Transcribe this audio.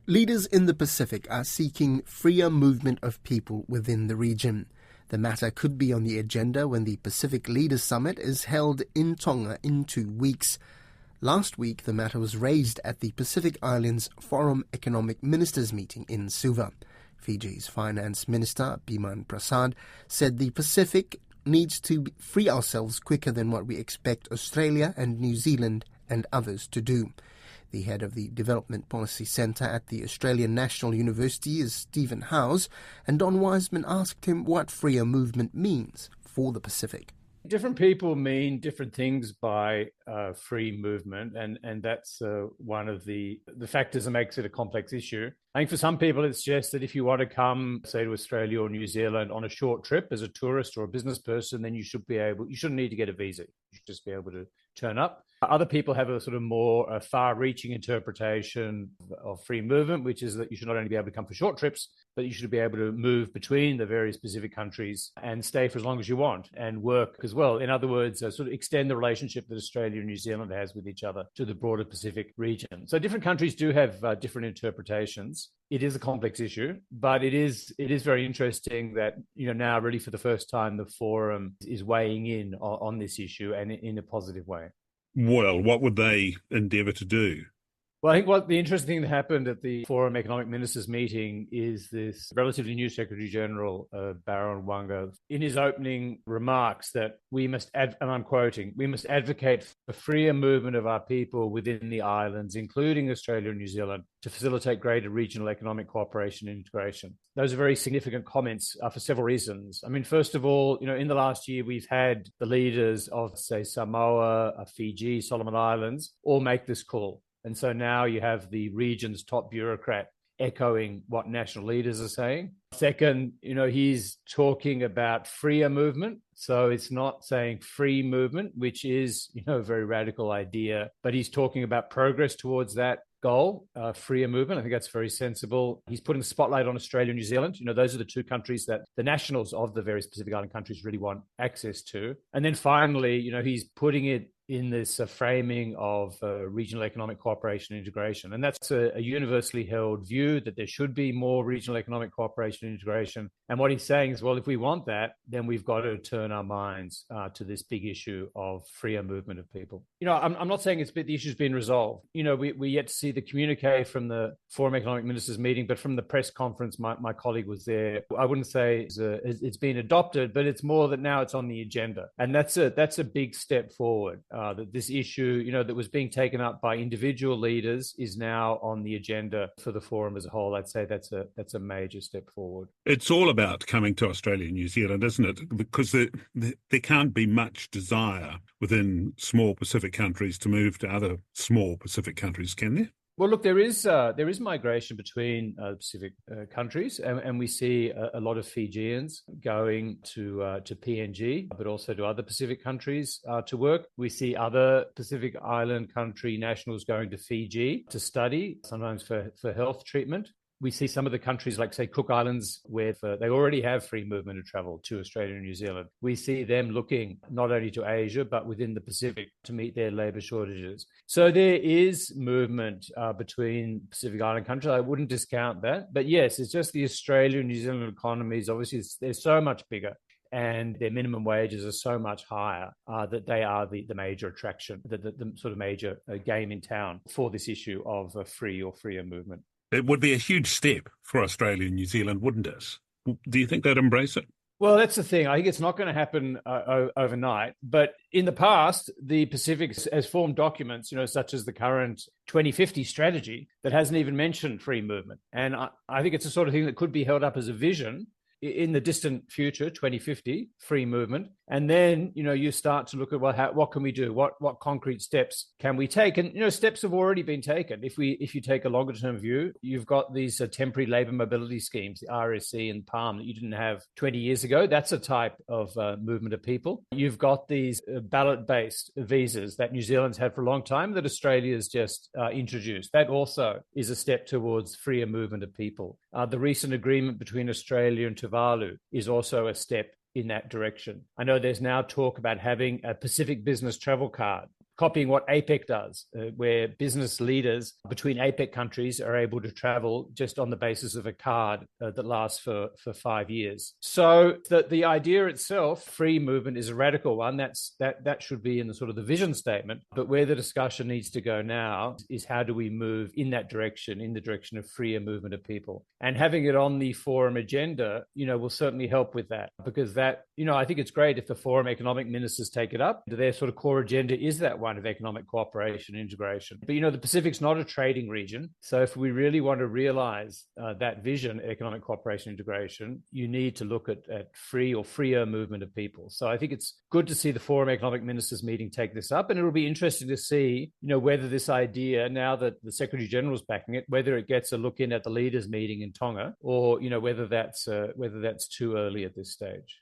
Leaders in the Pacific are seeking freer movement of people within the region. The matter could be on the agenda when the Pacific Leaders Summit is held in Tonga in 2 weeks. Last week, the matter was raised at the Pacific Islands Forum Economic Ministers meeting in Suva. Fiji's Finance Minister, Biman Prasad, said the Pacific needs to free ourselves quicker than what we expect Australia and New Zealand and others to do. The head of the Development Policy Centre at the Australian National University is Stephen Howes, and Don Wiseman asked him what freer movement means for the Pacific. Different people mean different things by free movement, and that's one of the factors that makes it a complex issue. I think for some people it's just that if you want to come, say, to Australia or New Zealand on a short trip as a tourist or a business person, then you shouldn't need to get a visa. You should just be able to turn up. Other people have a sort of more far-reaching interpretation of free movement, which is that you should not only be able to come for short trips, but you should be able to move between the various Pacific countries and stay for as long as you want and work as well. In other words, sort of extend the relationship that Australia and New Zealand has with each other to the broader Pacific region. So different countries do have different interpretations. It is a complex issue, but it is very interesting that, now really for the first time, the forum is weighing in on this issue and in a positive way. Well, what would they endeavour to do? Well, I think what the interesting thing that happened at the Forum Economic Ministers meeting is this relatively new Secretary General, Baron Wanga, in his opening remarks that we must, and I'm quoting, we must advocate for freer movement of our people within the islands, including Australia and New Zealand, to facilitate greater regional economic cooperation and integration. Those are very significant comments for several reasons. I mean, first of all, in the last year, we've had the leaders of, say, Samoa, Fiji, Solomon Islands, all make this call. And so now you have the region's top bureaucrat echoing what national leaders are saying. Second, he's talking about freer movement. So it's not saying free movement, which is, a very radical idea, but he's talking about progress towards that goal, freer movement. I think that's very sensible. He's putting the spotlight on Australia and New Zealand. Those are the two countries that the nationals of the various Pacific Island countries really want access to. And then finally, he's putting it in this framing of regional economic cooperation and integration. And that's a universally held view that there should be more regional economic cooperation and integration. And what he's saying is, well, if we want that, then we've got to turn our minds to this big issue of freer movement of people. I'm not saying the issue's been resolved. We yet to see the communique from the Forum Economic Ministers meeting, but from the press conference, my colleague was there. I wouldn't say it's been adopted, but it's more that now it's on the agenda. And that's a big step forward. That this issue, that was being taken up by individual leaders is now on the agenda for the forum as a whole. I'd say that's a major step forward. It's all about coming to Australia and New Zealand, isn't it? Because there can't be much desire within small Pacific countries to move to other small Pacific countries, can there? Well, look, there is migration between Pacific countries, and we see a lot of Fijians going to PNG, but also to other Pacific countries to work. We see other Pacific Island country nationals going to Fiji to study, sometimes for health treatment. We see some of the countries like, say, Cook Islands, where they already have free movement of travel to Australia and New Zealand. We see them looking not only to Asia, but within the Pacific to meet their labour shortages. So there is movement between Pacific Island countries. I wouldn't discount that. But yes, it's just the Australia and New Zealand economies, obviously, they're so much bigger, and their minimum wages are so much higher that they are the major attraction, the sort of major game in town for this issue of free or freer movement. It would be a huge step for Australia and New Zealand, wouldn't it? Do you think they'd embrace it? Well, that's the thing. I think it's not going to happen overnight. But in the past, the Pacific has formed documents, such as the current 2050 strategy that hasn't even mentioned free movement. And I think it's the sort of thing that could be held up as a vision in the distant future, 2050, free movement. And then, you start to look at, well, what can we do? What concrete steps can we take? And, steps have already been taken. If you take a longer term view, you've got these temporary labour mobility schemes, the RSC and PALM, that you didn't have 20 years ago. That's a type of movement of people. You've got these ballot-based visas that New Zealand's had for a long time that Australia's just introduced. That also is a step towards freer movement of people. The recent agreement between Australia and Tuvalu is also a step in that direction. I know there's now talk about having a Pacific business travel card copying what APEC does, where business leaders between APEC countries are able to travel just on the basis of a card that lasts for 5 years. So the idea itself, free movement, is a radical one. That should be in the sort of the vision statement. But where the discussion needs to go now is how do we move in that direction, in the direction of freer movement of people. And having it on the forum agenda, will certainly help with that, because that, I think it's great if the forum economic ministers take it up. Their sort of core agenda is that one of economic cooperation and integration. But, the Pacific's not a trading region. So if we really want to realize that vision, economic cooperation and integration, you need to look at free or freer movement of people. So I think it's good to see the forum economic ministers meeting take this up. And it'll be interesting to see, whether this idea, now that the Secretary General is backing it, whether it gets a look in at the leaders meeting in Tonga, or, whether that's too early at this stage.